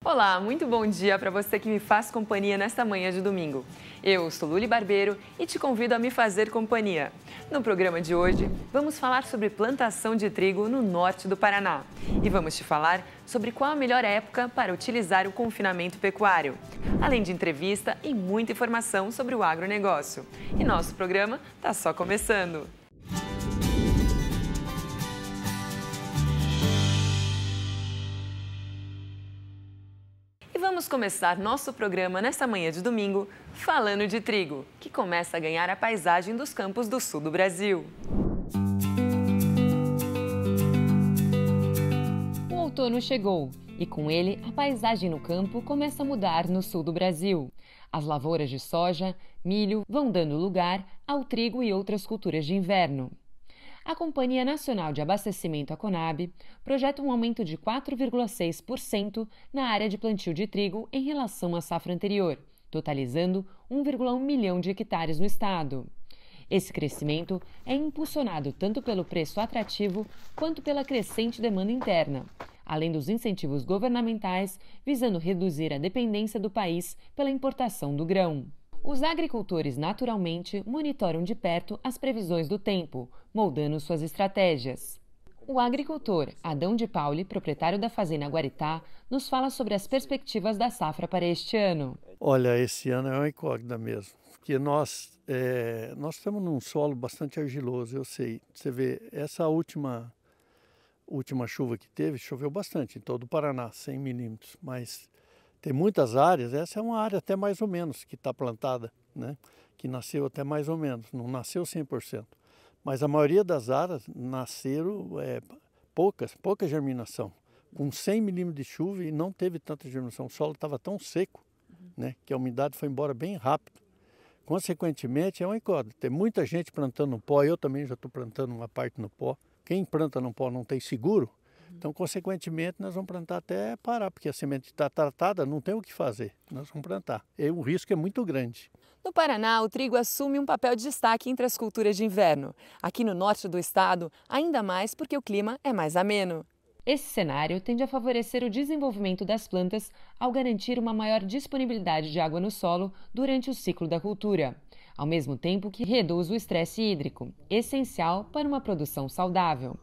Olá, muito bom dia para você que me faz companhia nesta manhã de domingo. Eu sou Luli Barbeiro e te convido a me fazer companhia. No programa de hoje, vamos falar sobre plantação de trigo no norte do Paraná. E vamos te falar sobre qual a melhor época para utilizar o confinamento pecuário. Além de entrevista e muita informação sobre o agronegócio. E nosso programa está só começando. E vamos começar nosso programa nesta manhã de domingo falando de trigo, que começa a ganhar a paisagem dos campos do sul do Brasil. O outono chegou e com ele a paisagem no campo começa a mudar no sul do Brasil. As lavouras de soja, milho vão dando lugar ao trigo e outras culturas de inverno. A Companhia Nacional de Abastecimento, a Conab, projeta um aumento de 4,6% na área de plantio de trigo em relação à safra anterior, totalizando 1,1 milhão de hectares no estado. Esse crescimento é impulsionado tanto pelo preço atrativo quanto pela crescente demanda interna, além dos incentivos governamentais visando reduzir a dependência do país pela importação do grão. Os agricultores, naturalmente, monitoram de perto as previsões do tempo, moldando suas estratégias. O agricultor Adão de Pauli, proprietário da fazenda Guaritá, nos fala sobre as perspectivas da safra para este ano. Olha, esse ano é uma incógnita mesmo, porque nós estamos num solo bastante argiloso, eu sei. Você vê, essa última chuva que teve, choveu bastante em todo o Paraná, 100 milímetros, mas tem muitas áreas, essa é uma área até mais ou menos que está plantada, né? Que nasceu até mais ou menos, não nasceu 100%. Mas a maioria das áreas nasceram pouca germinação, com 100 milímetros de chuva e não teve tanta germinação. O solo estava tão seco, né, que a umidade foi embora bem rápido. Consequentemente, é uma incógnita. Tem muita gente plantando no pó, eu também já estou plantando uma parte no pó. Quem planta no pó não tem seguro, então, consequentemente, nós vamos plantar até parar, porque a semente está tratada, não tem o que fazer, nós vamos plantar. E o risco é muito grande. No Paraná, o trigo assume um papel de destaque entre as culturas de inverno. Aqui no norte do estado, ainda mais porque o clima é mais ameno. Esse cenário tende a favorecer o desenvolvimento das plantas ao garantir uma maior disponibilidade de água no solo durante o ciclo da cultura, ao mesmo tempo que reduz o estresse hídrico, essencial para uma produção saudável.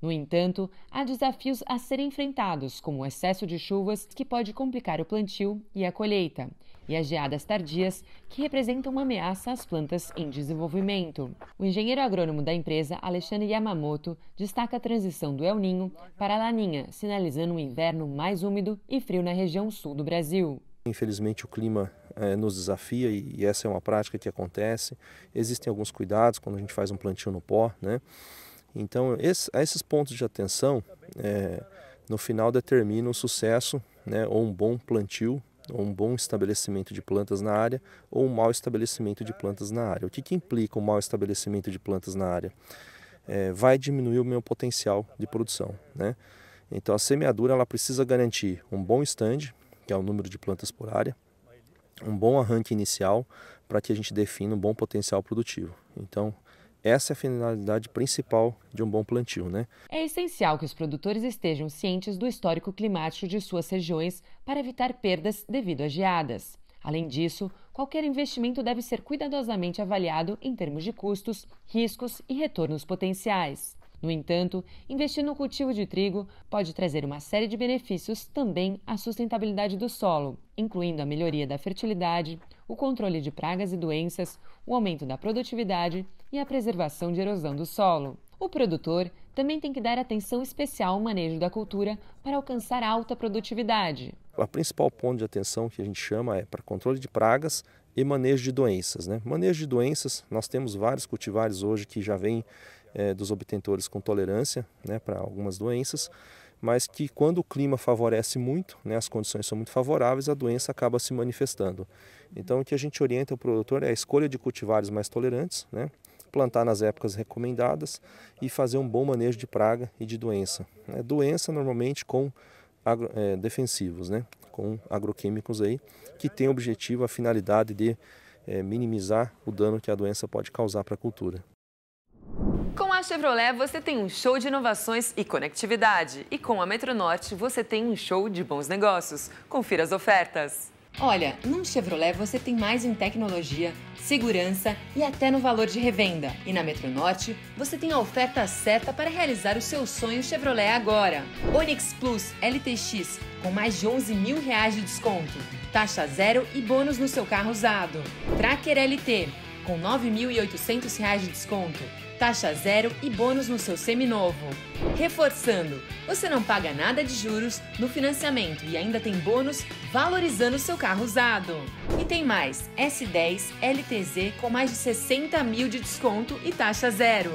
No entanto, há desafios a serem enfrentados, como o excesso de chuvas, que pode complicar o plantio e a colheita, e as geadas tardias, que representam uma ameaça às plantas em desenvolvimento. O engenheiro agrônomo da empresa, Alexandre Yamamoto, destaca a transição do El Niño para a Laninha, sinalizando um inverno mais úmido e frio na região sul do Brasil. Infelizmente o clima nos desafia e essa é uma prática que acontece. Existem alguns cuidados quando a gente faz um plantio no pó, né? Então, esses pontos de atenção, no final, determinam o sucesso, né, ou um bom plantio, ou um bom estabelecimento de plantas na área, ou um mau estabelecimento de plantas na área. O que implica um mau estabelecimento de plantas na área? Vai diminuir o meu potencial de produção, né? Então, a semeadura ela precisa garantir um bom stand, que é o número de plantas por área, um bom arranque inicial, para que a gente defina um bom potencial produtivo. Então, essa é a finalidade principal de um bom plantio, né? É essencial que os produtores estejam cientes do histórico climático de suas regiões para evitar perdas devido às geadas. Além disso, qualquer investimento deve ser cuidadosamente avaliado em termos de custos, riscos e retornos potenciais. No entanto, investir no cultivo de trigo pode trazer uma série de benefícios também à sustentabilidade do solo, incluindo a melhoria da fertilidade, o controle de pragas e doenças, o aumento da produtividade e a preservação de erosão do solo. O produtor também tem que dar atenção especial ao manejo da cultura para alcançar alta produtividade. O principal ponto de atenção que a gente chama é para controle de pragas e manejo de doenças, né? Manejo de doenças, nós temos vários cultivares hoje que já vêm dos obtentores com tolerância, né, para algumas doenças, mas que quando o clima favorece muito, né, as condições são muito favoráveis, a doença acaba se manifestando. Então o que a gente orienta o produtor é a escolha de cultivares mais tolerantes, né, plantar nas épocas recomendadas e fazer um bom manejo de praga e de doença. Doença normalmente com defensivos, né, com agroquímicos aí, que tem o objetivo, a finalidade de minimizar o dano que a doença pode causar para a cultura. Com a a Chevrolet você tem um show de inovações e conectividade. E com a Metronorte você tem um show de bons negócios. Confira as ofertas. Olha, num Chevrolet você tem mais em tecnologia, segurança e até no valor de revenda. E na Metronorte você tem a oferta certa para realizar o seu sonho Chevrolet agora. Onix Plus LTX com mais de R$11 mil de desconto. Taxa zero e bônus no seu carro usado. Tracker LT com R$ 9.800 de desconto. Taxa zero e bônus no seu seminovo. Reforçando, você não paga nada de juros no financiamento e ainda tem bônus valorizando o seu carro usado. E tem mais, S10 LTZ com mais de 60 mil de desconto e taxa zero.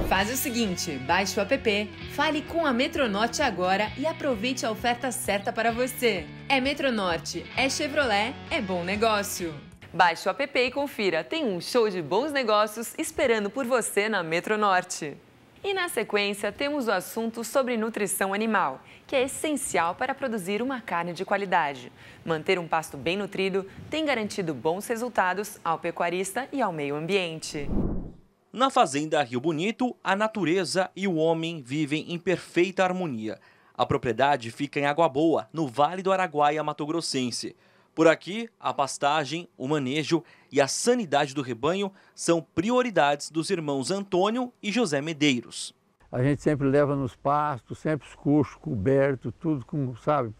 Faz o seguinte, baixe o app, fale com a Metronorte agora e aproveite a oferta certa para você. É Metronorte, é Chevrolet, é bom negócio. Baixe o app e confira, tem um show de bons negócios esperando por você na Metronorte. E na sequência temos o assunto sobre nutrição animal, que é essencial para produzir uma carne de qualidade. Manter um pasto bem nutrido tem garantido bons resultados ao pecuarista e ao meio ambiente. Na fazenda Rio Bonito, a natureza e o homem vivem em perfeita harmonia. A propriedade fica em Água Boa, no Vale do Araguaia Mato-Grossense. Por aqui, a pastagem, o manejo e a sanidade do rebanho são prioridades dos irmãos Antônio e José Medeiros. A gente sempre leva nos pastos, sempre os coxos cobertos, tudo com, sabe,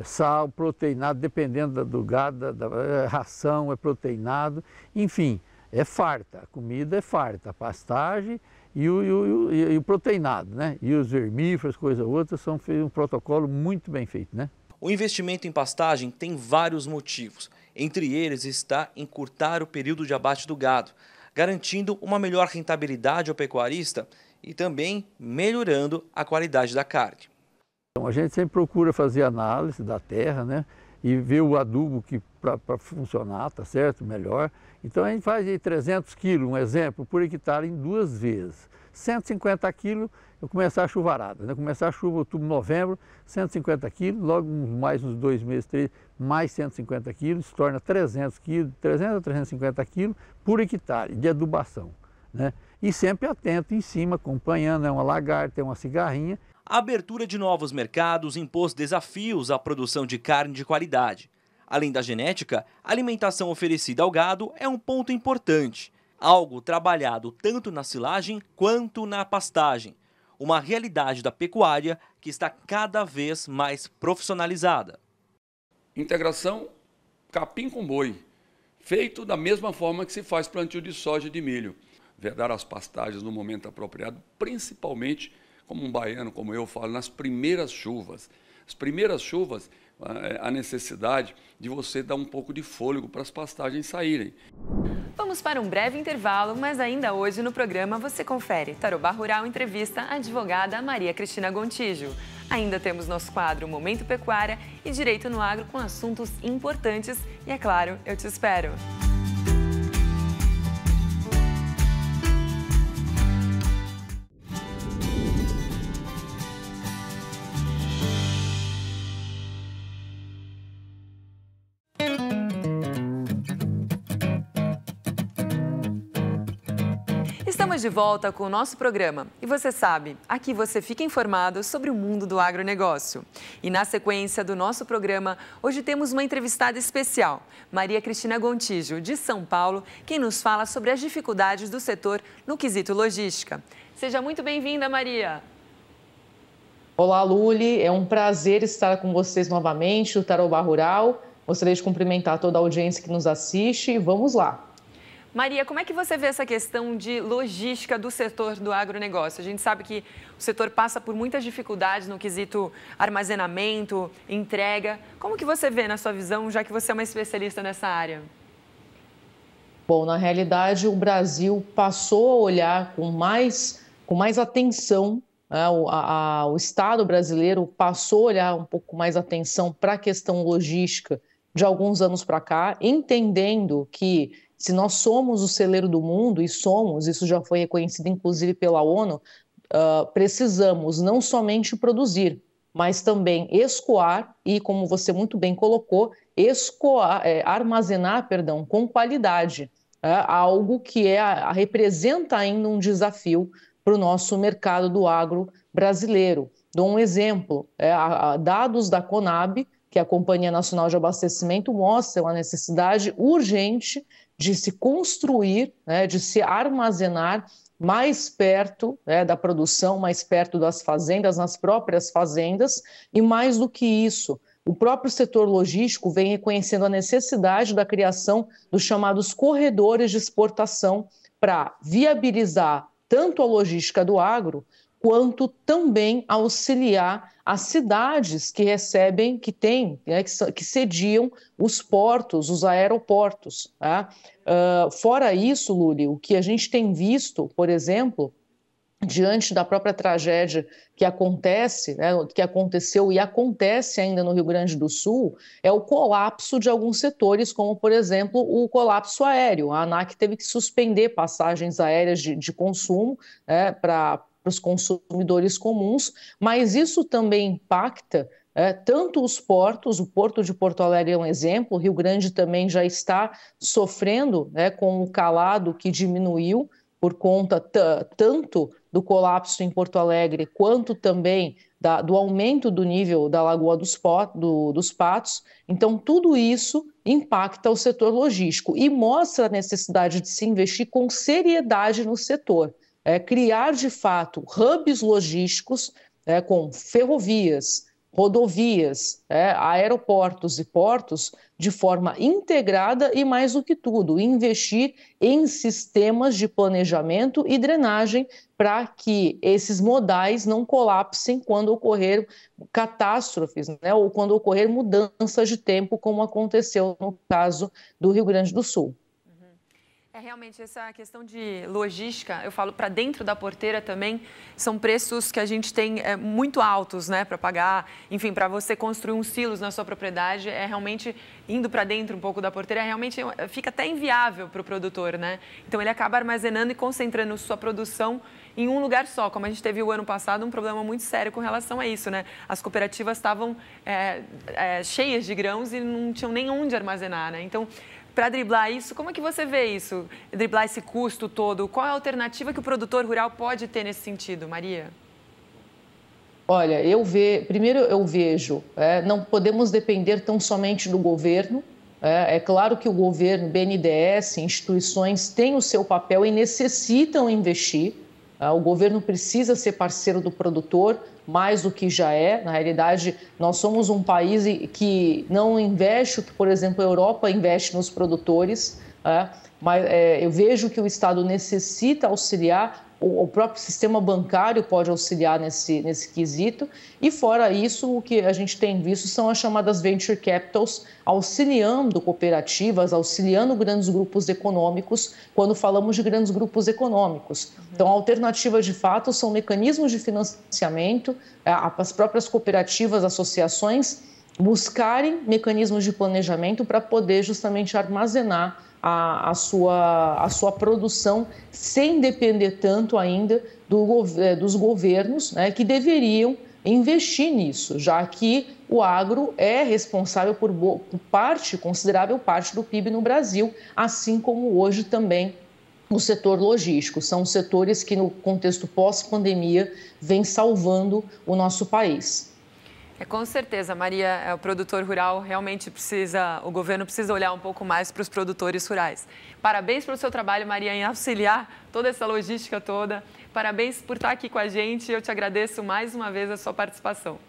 sal, proteinado, dependendo do gado, da ração é proteinado, enfim, é farta, a comida é farta, a pastagem e o proteinado, né? E os vermíferos, coisa outra, são um protocolo muito bem feito, né? O investimento em pastagem tem vários motivos. Entre eles está encurtar o período de abate do gado, garantindo uma melhor rentabilidade ao pecuarista e também melhorando a qualidade da carne. Então, a gente sempre procura fazer análise da terra, né? E ver o adubo que para funcionar, tá certo? Melhor. Então a gente faz aí 300 quilos, um exemplo, por hectare em 2 vezes. 150 quilos, eu começar a chuvarada, né? Começar a chuva outubro, novembro, 150 quilos, logo mais uns 2 meses, 3, mais 150 quilos, se torna 300 quilos, 300 a 350 quilos por hectare de adubação, né? E sempre atento em cima, acompanhando, é uma lagarta, é uma cigarrinha. A abertura de novos mercados impôs desafios à produção de carne de qualidade. Além da genética, a alimentação oferecida ao gado é um ponto importante. Algo trabalhado tanto na silagem quanto na pastagem. Uma realidade da pecuária que está cada vez mais profissionalizada. Integração capim com boi, feito da mesma forma que se faz plantio de soja e de milho. Vedar as pastagens no momento apropriado, principalmente, como um baiano, como eu falo, nas primeiras chuvas. As primeiras chuvas, a necessidade de você dar um pouco de fôlego para as pastagens saírem. Vamos para um breve intervalo, mas ainda hoje no programa você confere Tarobá Rural entrevista a advogada Maria Cristina Gontijo. Ainda temos nosso quadro Momento Pecuária e Direito no Agro com assuntos importantes e, é claro, eu te espero. Estamos de volta com o nosso programa e você sabe, aqui você fica informado sobre o mundo do agronegócio. E na sequência do nosso programa, hoje temos uma entrevistada especial, Maria Cristina Gontijo, de São Paulo, quem nos fala sobre as dificuldades do setor no quesito logística. Seja muito bem-vinda, Maria. Olá, Luli, é um prazer estar com vocês novamente, o Tarobá Rural. Gostaria de cumprimentar toda a audiência que nos assiste e vamos lá. Maria, como é que você vê essa questão de logística do setor do agronegócio? A gente sabe que o setor passa por muitas dificuldades no quesito armazenamento, entrega. Como que você vê na sua visão, já que você é uma especialista nessa área? Bom, na realidade, o Brasil passou a olhar com mais atenção, né? O Estado brasileiro passou a olhar um pouco mais atenção para a questão logística de alguns anos para cá, entendendo que se nós somos o celeiro do mundo, e somos, isso já foi reconhecido inclusive pela ONU, precisamos não somente produzir, mas também escoar e, como você muito bem colocou, armazenar com qualidade algo que representa ainda um desafio para o nosso mercado do agro brasileiro. Dou um exemplo, dados da Conab, que é a Companhia Nacional de Abastecimento, mostram a necessidade urgente de se construir, de se armazenar mais perto da produção, mais perto das fazendas, nas próprias fazendas, e mais do que isso, o próprio setor logístico vem reconhecendo a necessidade da criação dos chamados corredores de exportação para viabilizar tanto a logística do agro, quanto também auxiliar as cidades que recebem, que sediam os portos, os aeroportos. Tá? Fora isso, Luli, o que a gente tem visto, por exemplo, diante da própria tragédia que acontece, que aconteceu e acontece ainda no Rio Grande do Sul, é o colapso de alguns setores, como, por exemplo, o colapso aéreo. A ANAC teve que suspender passagens aéreas de consumo para os consumidores comuns, mas isso também impacta tanto os portos. O Porto de Porto Alegre é um exemplo, o Rio Grande também já está sofrendo com o calado que diminuiu por conta tanto do colapso em Porto Alegre, quanto também do aumento do nível da Lagoa dos Patos. Então, tudo isso impacta o setor logístico e mostra a necessidade de se investir com seriedade no setor. Criar, de fato, hubs logísticos com ferrovias, rodovias, aeroportos e portos de forma integrada e, mais do que tudo, investir em sistemas de planejamento e drenagem para que esses modais não colapsem quando ocorrer catástrofes, ou quando ocorrer mudanças de tempo, como aconteceu no caso do Rio Grande do Sul. Realmente, essa questão de logística, eu falo para dentro da porteira também, são preços que a gente tem muito altos, para pagar. Enfim, para você construir uns silos na sua propriedade, realmente indo para dentro um pouco da porteira, realmente fica até inviável para o produtor, Então, ele acaba armazenando e concentrando sua produção em um lugar só. Como a gente teve o ano passado, um problema muito sério com relação a isso, As cooperativas estavam cheias de grãos e não tinham nem onde armazenar, Então, para driblar isso, como é que você vê isso? Driblar esse custo todo? Qual é a alternativa que o produtor rural pode ter nesse sentido, Maria? Olha, primeiro eu vejo, não podemos depender tão somente do governo. É claro que o governo, BNDES, instituições têm o seu papel e necessitam investir. O governo precisa ser parceiro do produtor, mais do que já é. Na realidade, nós somos um país que não investe o que, por exemplo, a Europa investe nos produtores, mas eu vejo que o Estado necessita auxiliar, o próprio sistema bancário pode auxiliar nesse quesito, e fora isso, o que a gente tem visto são as chamadas venture capitals, auxiliando cooperativas, auxiliando grandes grupos econômicos, quando falamos de grandes grupos econômicos. Então, a alternativa, de fato, são mecanismos de financiamento, as próprias cooperativas, associações, buscarem mecanismos de planejamento para poder justamente armazenar a sua produção sem depender tanto ainda dos governos, que deveriam investir nisso, já que o agro é responsável por considerável parte do PIB no Brasil, assim como hoje também o setor logístico. São setores que, no contexto pós-pandemia, vêm salvando o nosso país. Com certeza, Maria, o produtor rural realmente o governo precisa olhar um pouco mais para os produtores rurais. Parabéns pelo seu trabalho, Maria, em auxiliar toda essa logística toda. Parabéns por estar aqui com a gente. Eu te agradeço mais uma vez a sua participação.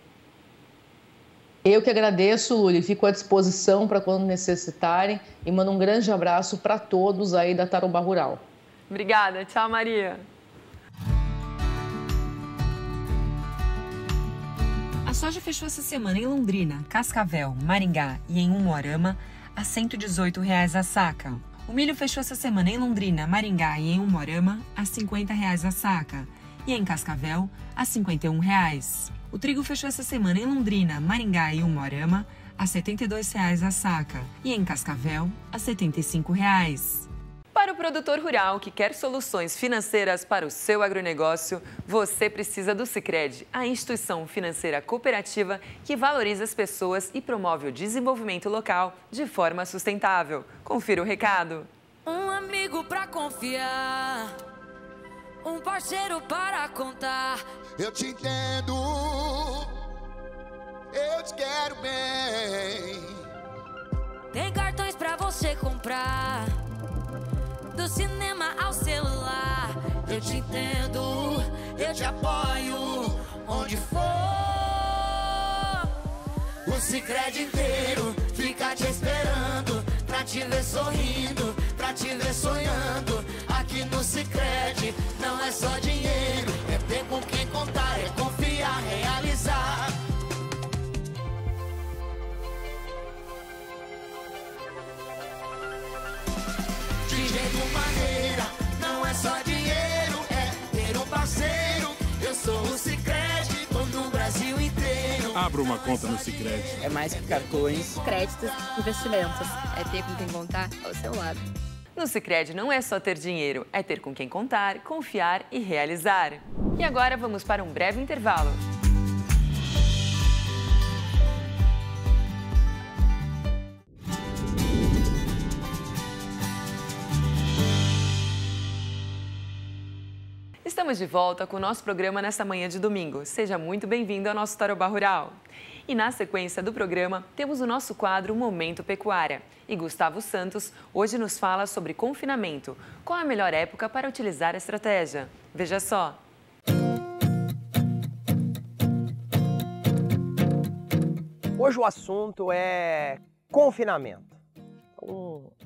Eu que agradeço, Luli. Fico à disposição para quando necessitarem e mando um grande abraço para todos aí da Tarobá Rural. Obrigada. Tchau, Maria. A soja fechou essa semana em Londrina, Cascavel, Maringá e em Umuarama a R$ 118,00 a saca. O milho fechou essa semana em Londrina, Maringá e em Umuarama a R$ 50,00 a saca e em Cascavel a R$ 51,00. O trigo fechou essa semana em Londrina, Maringá e Umuarama a R$ 72,00 a saca e em Cascavel a R$ 75,00. Para o produtor rural que quer soluções financeiras para o seu agronegócio, você precisa do Sicredi, a instituição financeira cooperativa que valoriza as pessoas e promove o desenvolvimento local de forma sustentável. Confira o recado. Um amigo pra confiar, um parceiro para contar. Eu te entendo, eu te quero bem. Tem cartões pra você comprar, do cinema ao celular. Eu te entendo, eu te apoio, onde for. O Sicredi inteiro fica te esperando, pra te ver sorrindo, pra te ver sonhando. Aqui no Sicredi não é só dinheiro, é ter com quem contar, é confiar, realizar. De jeito maneira, não é só dinheiro, é ter um parceiro. Eu sou o Sicredi, tô no Brasil inteiro. Abra uma conta no Sicredi. É mais que cartões, créditos, investimentos. É ter com quem contar ao seu lado. No Sicredi não é só ter dinheiro, é ter com quem contar, confiar e realizar. E agora vamos para um breve intervalo. Estamos de volta com o nosso programa nesta manhã de domingo. Seja muito bem-vindo ao nosso Tarobá Rural. E na sequência do programa, temos o nosso quadro Momento Pecuária. E Gustavo Santos hoje nos fala sobre confinamento. Qual a melhor época para utilizar a estratégia? Veja só. Hoje o assunto é confinamento.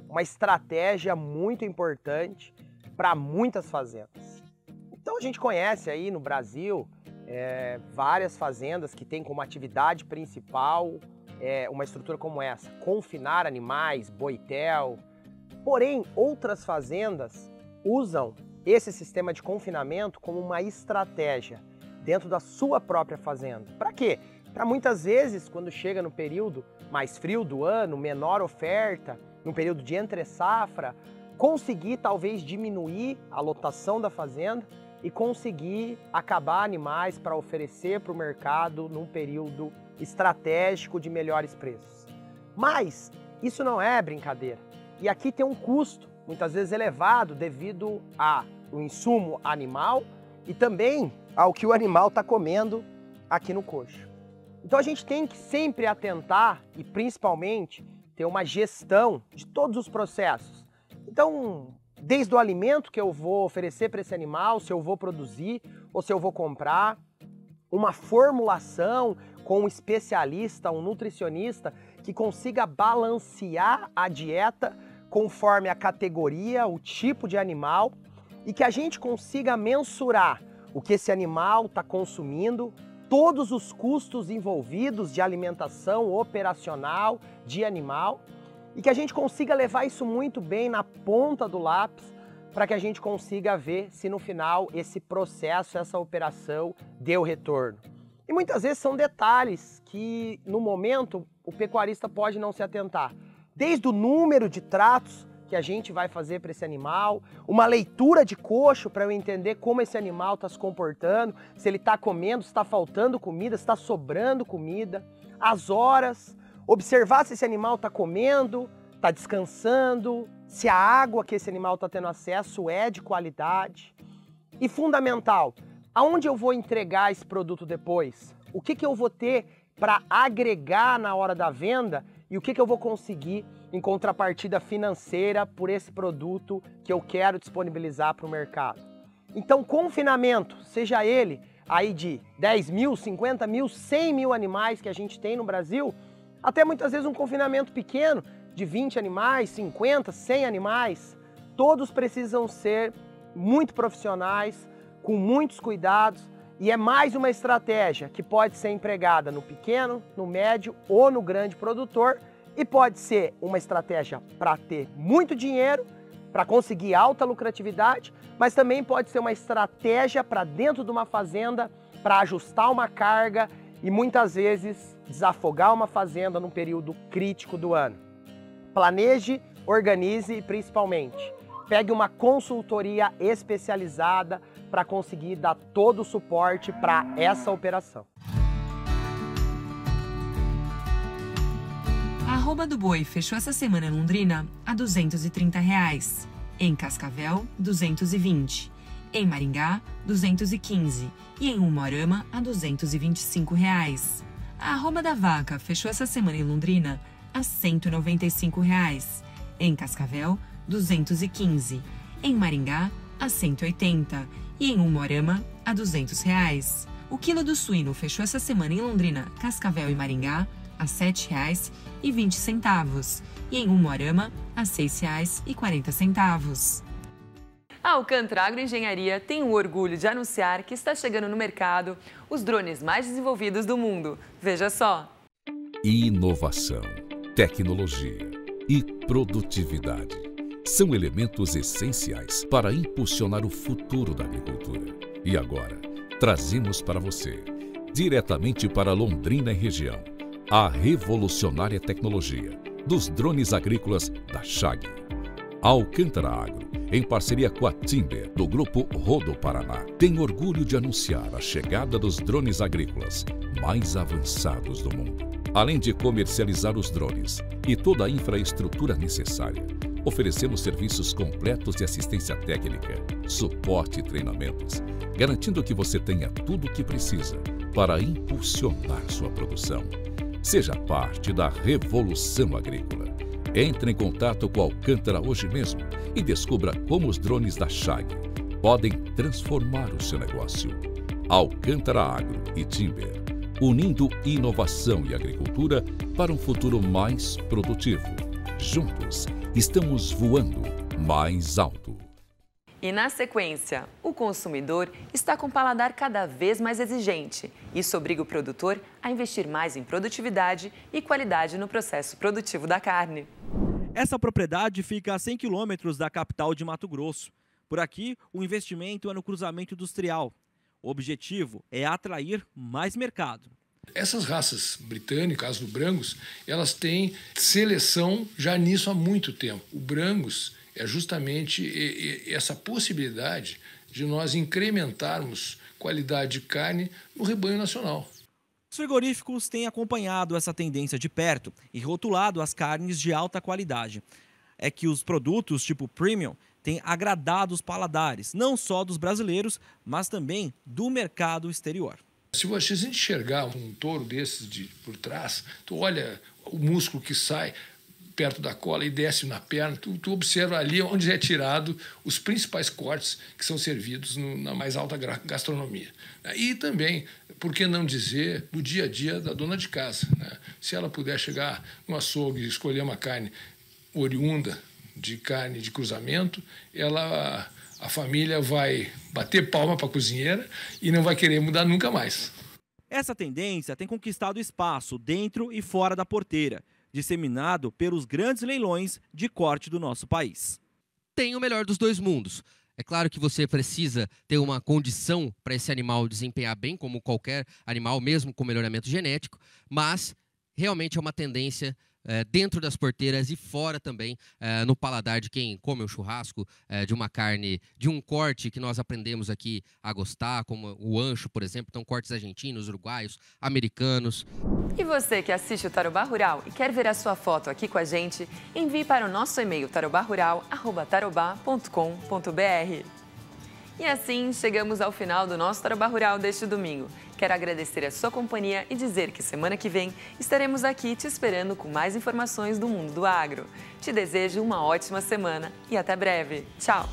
Uma estratégia muito importante para muitas fazendas. Então a gente conhece aí no Brasil várias fazendas que têm como atividade principal uma estrutura como essa, confinar animais, boitel. Porém, outras fazendas usam esse sistema de confinamento como uma estratégia dentro da sua própria fazenda. Para quê? Para muitas vezes, quando chega no período mais frio do ano, menor oferta, no período de entre-safra, conseguir talvez diminuir a lotação da fazenda e conseguir acabar animais para oferecer para o mercado num período estratégico de melhores preços. Mas isso não é brincadeira. E aqui tem um custo, muitas vezes elevado, devido ao insumo animal e também ao que o animal está comendo aqui no coxo. Então a gente tem que sempre atentar e principalmente ter uma gestão de todos os processos. Então, desde o alimento que eu vou oferecer para esse animal, se eu vou produzir ou se eu vou comprar, uma formulação com um especialista, um nutricionista que consiga balancear a dieta conforme a categoria, o tipo de animal e que a gente consiga mensurar o que esse animal está consumindo, todos os custos envolvidos de alimentação operacional de animal e que a gente consiga levar isso muito bem na ponta do lápis para que a gente consiga ver se no final esse processo, essa operação deu retorno. E muitas vezes são detalhes que no momento o pecuarista pode não se atentar. Desde o número de tratos que a gente vai fazer para esse animal, uma leitura de coxo para eu entender como esse animal está se comportando, se ele está comendo, se está faltando comida, se está sobrando comida, as horas, observar se esse animal está comendo, está descansando, se a água que esse animal está tendo acesso é de qualidade. E fundamental, aonde eu vou entregar esse produto depois? O que eu vou ter para agregar na hora da venda e o que eu vou conseguir em contrapartida financeira por esse produto que eu quero disponibilizar para o mercado. Então, confinamento, seja ele aí de 10 mil, 50 mil, 100 mil animais que a gente tem no Brasil, até muitas vezes um confinamento pequeno de 20 animais, 50, 100 animais, todos precisam ser muito profissionais, com muitos cuidados, e é mais uma estratégia que pode ser empregada no pequeno, no médio ou no grande produtor, e pode ser uma estratégia para ter muito dinheiro, para conseguir alta lucratividade, mas também pode ser uma estratégia para dentro de uma fazenda, para ajustar uma carga e muitas vezes desafogar uma fazenda num período crítico do ano. Planeje, organize e principalmente pegue uma consultoria especializada para conseguir dar todo o suporte para essa operação. A arroba do boi fechou essa semana em Londrina a R$ 230. Em Cascavel, R$ 220. Em Maringá, R$ 215. E em Umuarama, a R$ 225. A arroba da vaca fechou essa semana em Londrina a R$ 195. Em Cascavel, R$ 215. Em Maringá, a R$ 180. E em Umuarama, a R$ 200. O quilo do suíno fechou essa semana em Londrina, Cascavel e Maringá a R$ 7,20. E em Umuarama, a R$ 6,40. A Alcântara Agroengenharia tem o orgulho de anunciar que está chegando no mercado os drones mais desenvolvidos do mundo. Veja só! Inovação, tecnologia e produtividade são elementos essenciais para impulsionar o futuro da agricultura. E agora, trazemos para você, diretamente para Londrina e região, a revolucionária tecnologia dos drones agrícolas da Chag. A Alcântara Agro, em parceria com a Timber, do Grupo Rodo Paraná, tem orgulho de anunciar a chegada dos drones agrícolas mais avançados do mundo. Além de comercializar os drones e toda a infraestrutura necessária, oferecemos serviços completos de assistência técnica, suporte e treinamentos, garantindo que você tenha tudo o que precisa para impulsionar sua produção. Seja parte da revolução agrícola. Entre em contato com a Alcântara hoje mesmo e descubra como os drones da Chag podem transformar o seu negócio. Alcântara Agro e Timber, unindo inovação e agricultura para um futuro mais produtivo. Juntos, estamos voando mais alto. E na sequência, o consumidor está com o paladar cada vez mais exigente. Isso obriga o produtor a investir mais em produtividade e qualidade no processo produtivo da carne. Essa propriedade fica a 100 quilômetros da capital de Mato Grosso. Por aqui, o investimento é no cruzamento industrial. O objetivo é atrair mais mercado. Essas raças britânicas, as do Brangus, elas têm seleção já nisso há muito tempo. O Brangus é justamente essa possibilidade de nós incrementarmos qualidade de carne no rebanho nacional. Os frigoríficos têm acompanhado essa tendência de perto e rotulado as carnes de alta qualidade. É que os produtos tipo premium têm agradado os paladares, não só dos brasileiros, mas também do mercado exterior. Se a gente enxergar um touro desses por trás, tu olha o músculo que sai perto da cola e desce na perna, tu observa ali onde é tirado os principais cortes que são servidos na mais alta gastronomia. E também, por que não dizer, no dia a dia da dona de casa, né? Se ela puder chegar no açougue e escolher uma carne oriunda de carne de cruzamento, a família vai bater palma para a cozinheira e não vai querer mudar nunca mais. Essa tendência tem conquistado espaço dentro e fora da porteira, disseminado pelos grandes leilões de corte do nosso país. Tem o melhor dos dois mundos. É claro que você precisa ter uma condição para esse animal desempenhar bem, como qualquer animal, mesmo com melhoramento genético, mas realmente é uma tendência dentro das porteiras e fora também, no paladar de quem come o churrasco, de uma carne, de um corte que nós aprendemos aqui a gostar, como o ancho, por exemplo. Então, cortes argentinos, uruguaios, americanos. E você que assiste o Tarobá Rural e quer ver a sua foto aqui com a gente, envie para o nosso e-mail tarobarural@tarobá.com.br. E assim chegamos ao final do nosso Tarobá Rural deste domingo. Quero agradecer a sua companhia e dizer que semana que vem estaremos aqui te esperando com mais informações do mundo do agro. Te desejo uma ótima semana e até breve. Tchau!